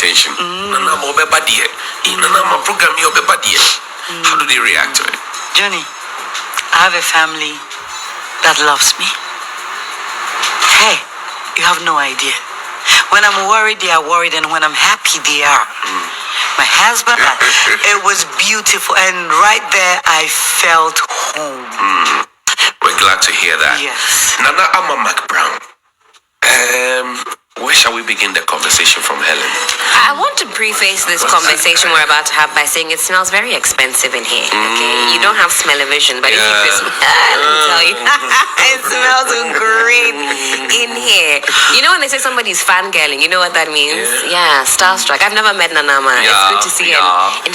attention. Nana mo be bad here. Nana ma program you be bad here. How do they react to it? Johnny, I have a family that loves me. Hey, you have no idea. When I'm worried, they are worried, and when I'm happy, they are. My husband, it was beautiful, and right there, I felt home. We're glad to hear that. Yes. Nana, I'm a Mcbrown. Where shall we begin the conversation from, Helen? I want to preface this conversation we're about to have by saying it smells very expensive in here. Okay, you don't have smell-o-vision, but if you could smell, let me tell you, it smells great in here. You know when they say somebody's fangirling, you know what that means? Yeah, starstruck. I've never met Nanama. It's good to see him. I was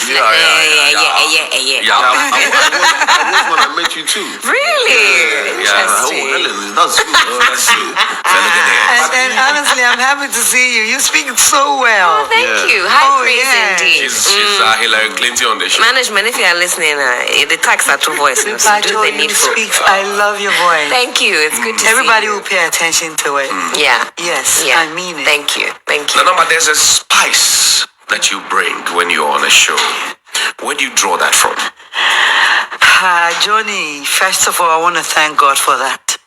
when I met you too. Really? Interesting. That's good. And honestly, I'm happy to see you. You speak so well. Oh, thank you. High praise indeed. She's Hillary Clinton on the show. Management, if you are listening, the tax at your voice. So do the needful. I love your voice. Thank you. It's good to Everybody see you. will pay attention to it. Yeah. Yes, Yeah. I mean it. Thank you. Thank you. Nana, there's a spice that you bring when you're on a show. Where do you draw that from? Johnny, first of all, I want to thank God for that.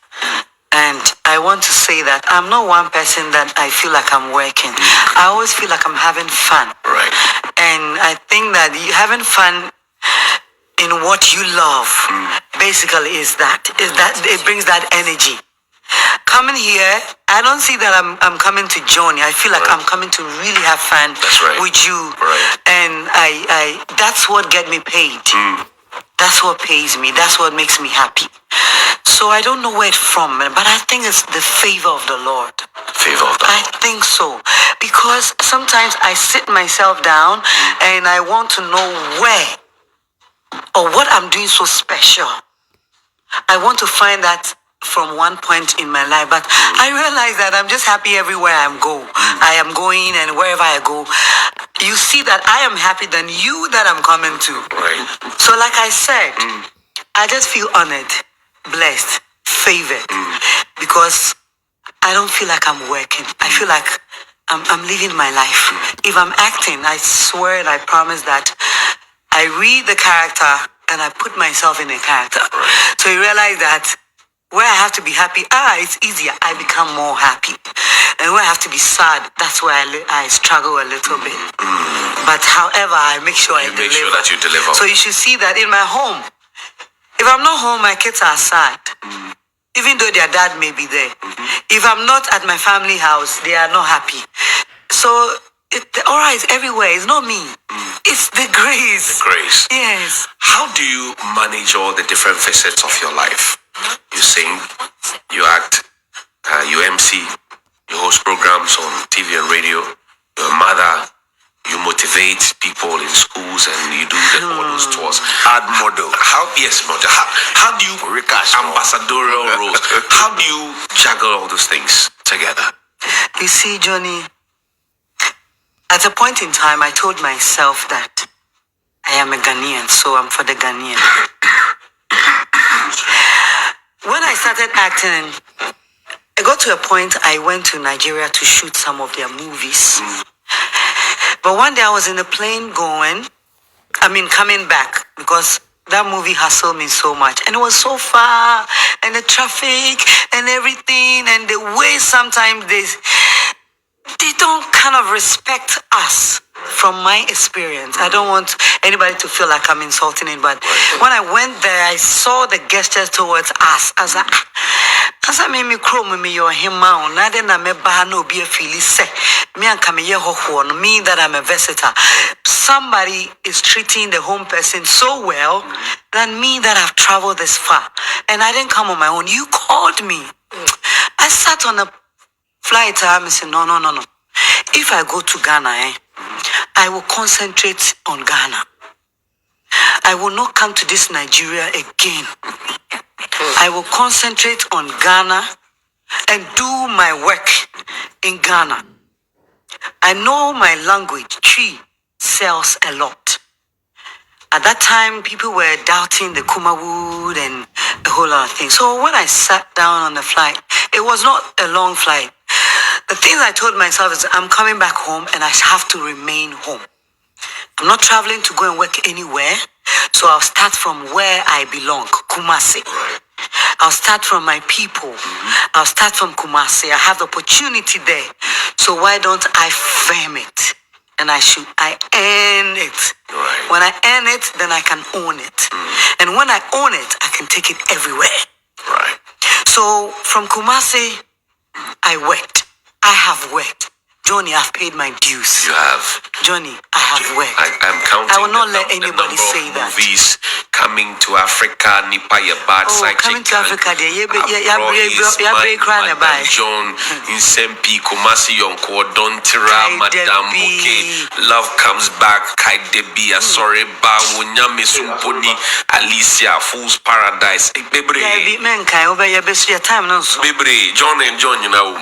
And I want to say that I'm not one person that I feel like I'm working. I always feel like I'm having fun. Right. And I think that having fun in what you love basically is that it brings that energy. Coming here, I don't see that I'm coming to join you. I feel like I'm coming to really have fun with you. Right. And I that's what get me paid. That's what pays me. That's what makes me happy. So I don't know where it's from, but I think it's the favor of the Lord. Favor of the I think so. Because sometimes I sit myself down and I want to know where or what I'm doing so special. I want to find that from one point in my life, but I realize that I'm just happy everywhere I am going, and wherever I go, you see that I am happy than you that I'm coming to. Right. So like I said, I just feel honored, blessed, favored, because I don't feel like I'm working. I feel like I'm living my life. If I'm acting, I swear and I promise that I read the character and I put myself in a character. So you realize that where I have to be happy, it's easier. I become more happy. And where I have to be sad, that's where I struggle a little bit. But however, I make sure I deliver. Make sure that you deliver. So you should see that in my home. If I'm not home, my kids are sad. Even though their dad may be there. If I'm not at my family house, they are not happy. So the aura is everywhere. It's not me. It's the grace. The grace. Yes. How do you manage all the different facets of your life? You sing, you act, you MC, you host programs on TV and radio, you're a mother, you motivate people in schools, and you do all those tours. Ad model. How do you ambassadorial roles? How do you juggle all those things together? You see, Johnny, at a point in time, I told myself that I am a Ghanaian, so I'm for the Ghanaian. When I started acting, I got to a point I went to Nigeria to shoot some of their movies. But one day I was in a plane coming back, because that movie hustled me so much. And it was so far, and the traffic and everything, and the way sometimes they don't kind of respect us. From my experience, I don't want anybody to feel like I'm insulting it, but when I went there, I saw the gestures towards us. As I made me crow me your him mount, not then I'm a bahano be a feeling say me and come here me that I'm a visitor. Somebody is treating the home person so well than me that I've traveled this far, and I didn't come on my own. You called me. I sat on a flight. I said no. If I go to Ghana, I will concentrate on Ghana. I will not come to this Nigeria again. I will concentrate on Ghana and do my work in Ghana. I know my language, Chi, sells a lot. At that time, people were doubting the Kumawood and a whole lot of things. So when I sat down on the flight, it was not a long flight. The things I told myself is I'm coming back home and I have to remain home. I'm not traveling to go and work anywhere. So I'll start from where I belong, Kumasi. I'll start from my people. I'll start from Kumasi. I have the opportunity there. So why don't I firm it? And I earn it. Right. When I earn it, then I can own it. And when I own it, I can take it everywhere. Right. So from Kumasi, I worked. I have worked. Johnny, I've paid my dues. You have. Johnny, I have worked. I'm counting. I will not let the anybody number say of that. movies coming to Africa, Nipa ya bad side coming to Africa, there, John, Insempi, Kumasi, Yonko, Dontira, Madame Bouquet, Love Comes Back, Kai Debi, Sorry, Ba, Wunyami Sumponi, Alicia, Fool's Paradise. Hey, baby. Men can over your best your time, no, so. Baby, John and John, you know.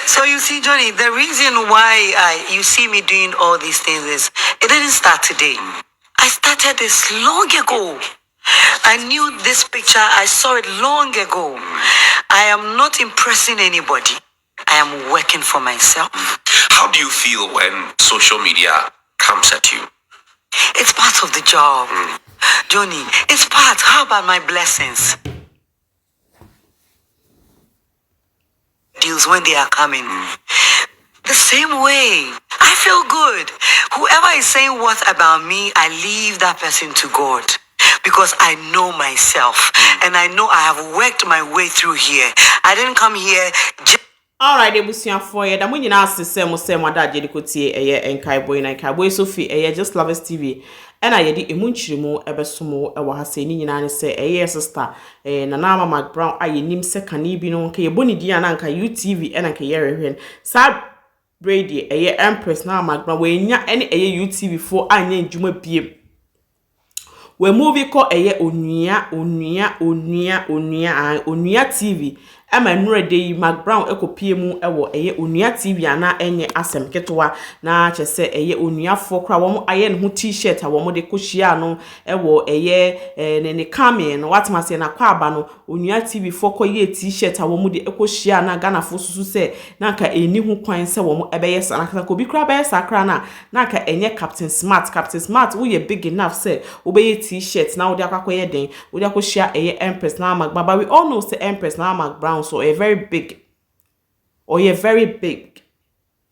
So you see, Johnny, the reason why you see me doing all these things is it didn't start today. I started this long ago. I knew this picture. I saw it long ago. I am not impressing anybody. I am working for myself. How do you feel when social media comes at you? It's part of the job. Johnny, it's part. How about my blessings? Deals when they are coming. The same way. I feel good. Whoever is saying what about me, I leave that person to God. Because I know myself. And I know I have worked my way through here. I didn't come here just... Alright, ebusian for you. That when you now see same that jedikotie enkai boy Sophie just Lovers TV. And I yedi emunchirimu ebesumo ewa hase ni nyina ne se sister Nana Mcbrown aye nim se kanibi no nka yeboni dia na nka UTV and nka yerehwen sa Brady Empress na Mcbrown we nya ene UTV for anya njuma biem we movie call Onua TV Emma Nurede Mcbrown ekopie mu ewo Onua TV ana enye asem ketwa na chese Onua fo kra wo aye ne ho t-shirt a wo de kohia no ewo ne kame no watmase na kwa aba no Onua TV fo koye t-shirt a wo de ekohia na Ghana fo susu se na nka eni hu kwan se wo ebeye sa na ko bi kra be sakra na nka enye Captain Smart wo ye big enough se obeye t-shirt na wo de akwakoye den wo de akohia Empress na Mcbrown, but we all know say Empress na Mcbrown so very big. Ye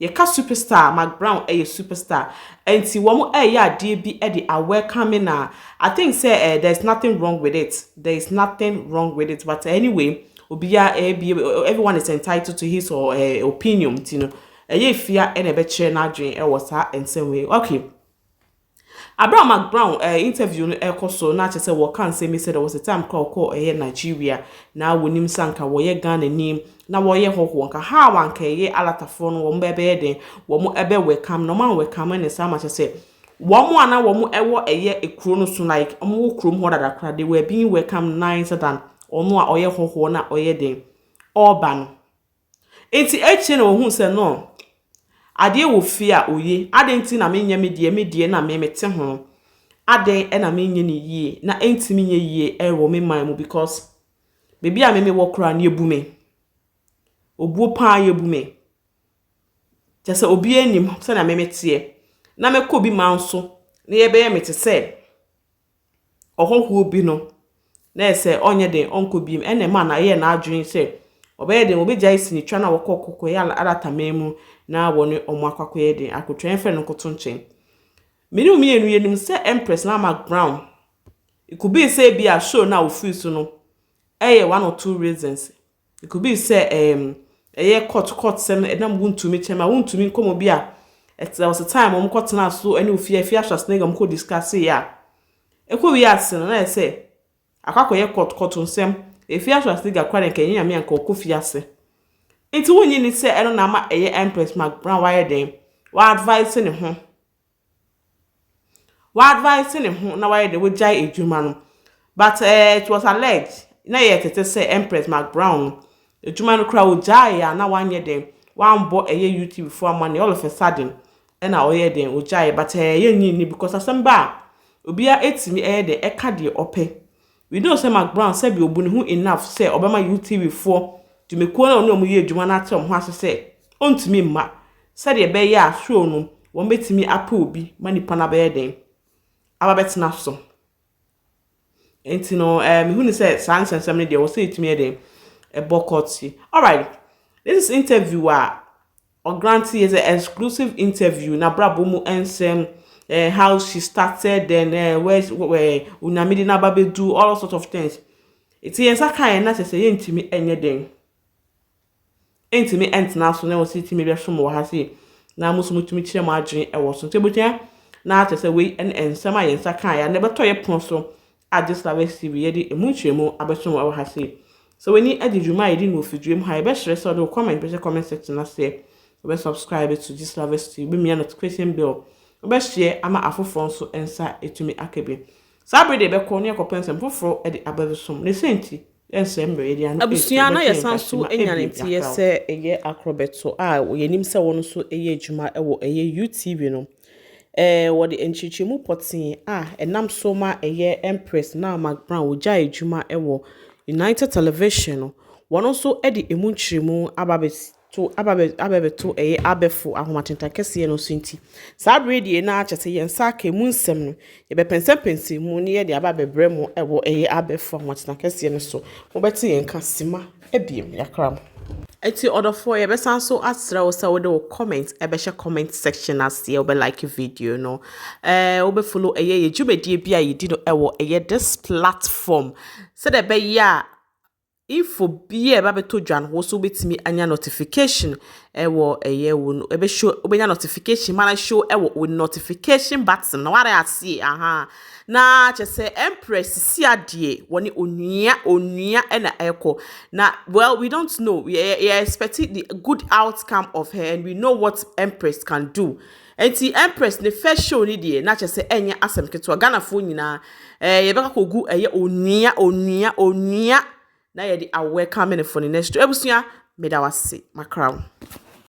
ka superstar Mcbrown superstar. And see womu ya DB the welcoming na. I think say there's nothing wrong with it. There is nothing wrong with it. But anyway, everyone is entitled to his or opinion, you know. Ye fear and a betre na dream was her and same way. Okay. Abraham Mcbrown interview no ekoso na chese wo kan say me said there was a time call Nigeria na wonim sanka wo ye Ghana nim na wo ye hoho nka ha wanka ye alatafo no wo mbebe den wo mu ebe welcome no man welcome ne sa ma chese wo mu ana wo mu ewo ekuro no so like wo kuro mu hoda kra they were being welcome nicer than Onua oye hoho na oye den urban enti eche na wo hu se no ade wo fia oye adenti na menye medie na memete ho ade na menye ni yie na entimi nye yie ewo me man mu because baby a me wo kra na ebu me obuo pa ye bu me jese obi enim se na memete na mekọ bi manso na ye be mete se ohoho obi no na ese onye den onko bi ene ma na ye na adwin se obeye den obegya isini twa na wokọ kokọ ya arata memu na woni omwakwakoye den akotwen fe no koto nchen meni umienu yenim se Empress na Mcbrown it could be say be a show na ofi so no one or two reasons it could be say court sem enam wuntumi chema wuntumi komo bi a there was a time om court na so any ofi aswas na gam ko discuss ya ekwo wi ase na say akwakoye court nsem efi aswas na kwa na kenya me anka okofi ase enti wonyi ni say eno na ma Empress Mcbrown why den wa advice ne ho na why they would jai ejuma no but it was alleged na ye tete say Empress Mcbrown ejuma no kra wo jai ya na wanye den wan bo YouTube before money all of a sudden na oye den wo jai but ye ni because asamba obia etimi de eka de ope we know say Mcbrown say be obu ne hu enough say obema YouTube before dwumekuo na ono mu ye adwuma na atem ho ase se ontumi mma said ye be ya show no wo betimi apa obi ma nipa na be den aba betena so enti no hu ni say sansensem ne de wo say etimi den e bokoti. All right, this is interview or grantee is an exclusive interview na brabo mu ensem how she started and where unamidi na babe do all sorts of things. It's yensa kan na say entimi enye den entimi entna so na wo say timi be hwom wo ha say na musumu tumi kire ma adwen e wo so tebutia na ate say we en ensem a yensa kan ya na beto ye pon so at this service TV ye di emunchemu abesom wo ha say. So when you edit you might no fidream high best rest or comment section na say we subscribe to this service TV be me notification bell. Best share ama afofo so ensa etumi akebe. Sabre de be ko ne akopensem foforo e de ababesom. Ne senti ensem be de an abusua na yesan so enyaneti yese eye acrobeto a yenim se wono so eye adwuma e wo eye UTV no. Wo de enchichimu potin enam so ma eye Empress na Mcbrown wo ja adwuma e wo United Television one also edi emunchirimu ababeto abefo ahomatenta kese no sunti sabre die na achete yensa ka emunsem no ye bepensempense mu ne ye de ababebre mu ewo abefo ahomatenta kese no so wo beti yenka sima ebiem yakram eti order for ye besan so asra wo sa wo de comment share comment section as ye be like video no wo be follow ye djumedie bia ye di no ewo this platform so the be ya if be eba beto dwan wo so betimi anya notification ewo wo no ebe show obenya notification mana show ewo with notification button na ware ase na chese Empress si ade woni onua na eko na well we don't know we expecting the good outcome of her and we know what Empress can do. Enti Empress ne first show ni die na chese enya asem keto Ghana fo nyina ye beka kogu onua na ye di aware coming for the next ebusua meda wase Mcbrown.